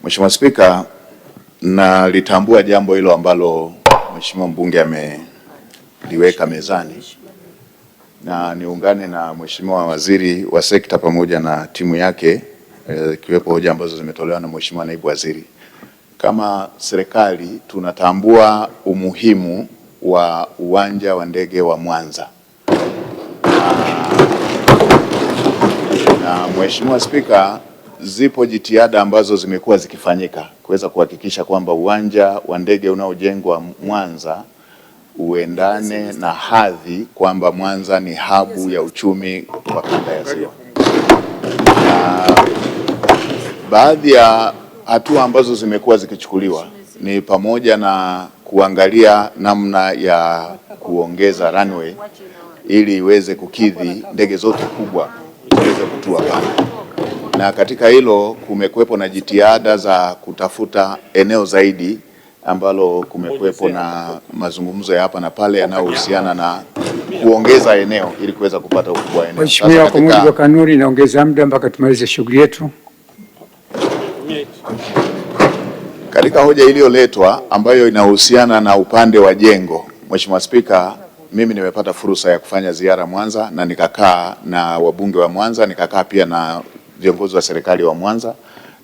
Mheshimiwa Spika, nalitambua jambo hilo ambalo Mheshimiwa mbunge ameliweka mezani, na niungane na Mheshimiwa Waziri wa Sekta pamoja na timu yake, ikiwepo hoja ambazo zimetolewa na Mheshimiwa Naibu Waziri. Kama serikali tunatambua umuhimu wa uwanja wa ndege wa Mwanza, na Mheshimiwa Spika, zipo jitihada ambazo zimekuwa zikifanyika kuweza kuhakikisha kwamba uwanja wa ndege unaojengwa Mwanza uendane na hadhi kwamba Mwanza ni habu ya uchumi wa kanda ya Ziwa. Na baadhi ya hatua ambazo zimekuwa zikichukuliwa ni pamoja na kuangalia namna ya kuongeza runway ili iweze kukidhi ndege zote kubwa ziweze kutua pale. Na katika hilo kumekuwepo na jitihada za kutafuta eneo zaidi ambalo kumekuwepo na mazungumzo ya hapa na pale yanayohusiana na kuongeza eneo ili kuweza kupata ukubwa wa eneo. Mheshimiwa, kwa mujibu wa kanuni inaongeza muda mpaka tumalize shughuli yetu. Katika hoja iliyoletwa ambayo inahusiana na upande wa jengo, Mheshimiwa Spika, mimi nimepata fursa ya kufanya ziara Mwanza na nikakaa na wabunge wa Mwanza, nikakaa pia na viongozi wa serikali wa Mwanza.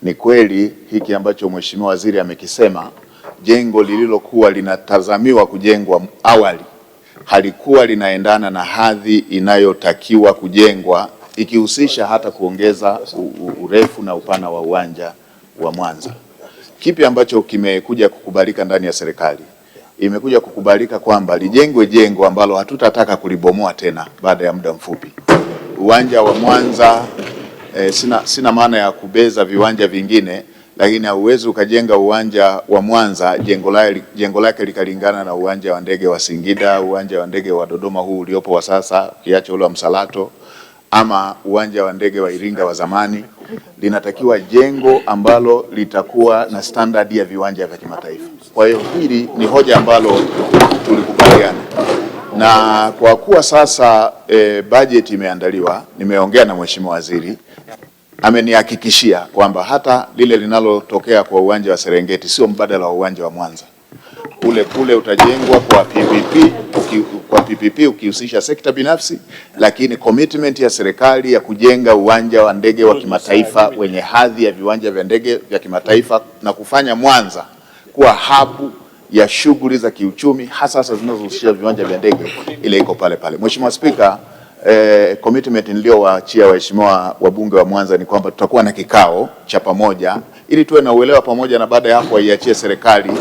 Ni kweli hiki ambacho Mheshimiwa Waziri amekisema, jengo lililokuwa linatazamiwa kujengwa awali halikuwa linaendana na hadhi inayotakiwa kujengwa, ikihusisha hata kuongeza urefu na upana wa uwanja wa Mwanza. Kipi ambacho kimekuja kukubalika ndani ya serikali? Imekuja kukubalika kwamba lijengwe jengo ambalo hatutataka kulibomoa tena baada ya muda mfupi. Uwanja wa Mwanza sina maana ya kubeza viwanja vingine, lakini hauwezi ukajenga uwanja wa Mwanza jengo lake likalingana na uwanja wa ndege wa Singida, uwanja wa ndege wa Dodoma huu uliopo wa sasa, kiacho ule wa Msalato, ama uwanja wa ndege wa Iringa wa zamani. Linatakiwa jengo ambalo litakuwa na standard ya viwanja vya kimataifa. Kwa hiyo hili ni hoja ambalo tulikubaliana. Na kwa kuwa sasa budget imeandaliwa, nimeongea na Mheshimiwa Waziri, amenihakikishia kwamba hata lile linalotokea kwa uwanja wa Serengeti sio mbadala wa uwanja wa Mwanza. Kule utajengwa kwa PPP ukihusisha sekta binafsi, lakini commitment ya serikali ya kujenga uwanja wa ndege wa kimataifa wenye hadhi ya viwanja vya ndege vya kimataifa na kufanya Mwanza kuwa habu ya shughuli za kiuchumi hasa zinazohusisha viwanja vya ndege, ile iko pale pale. Mheshimiwa Spika, commitment niliyowaachia waheshimiwa wabunge wa Mwanza ni kwamba tutakuwa na kikao cha pamoja ili tuwe na uelewa pamoja, na baada ya hapo waiachie serikali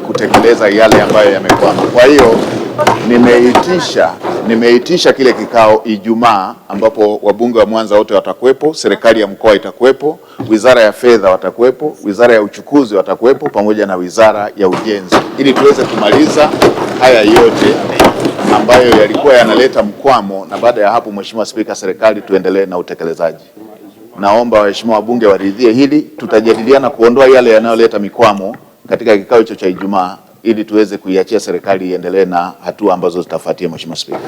kutekeleza yale ambayo yamekwama. Kwa hiyo nimeitisha kile kikao Ijumaa, ambapo wabunge wa Mwanza wote watakuwepo, serikali ya mkoa itakuwepo, wizara ya fedha watakuwepo, wizara ya uchukuzi watakuwepo, pamoja na wizara ya ujenzi, ili tuweze kumaliza haya yote ambayo yalikuwa yanaleta mkwamo, na baada ya hapo Mheshimiwa Spika, serikali tuendelee na utekelezaji. Naomba waheshimiwa wabunge waridhie hili, tutajadiliana kuondoa yale yanayoleta mikwamo katika kikao hicho cha Ijumaa ili tuweze kuiachia serikali iendelee na hatua ambazo zitafuatia. Mheshimiwa Spika.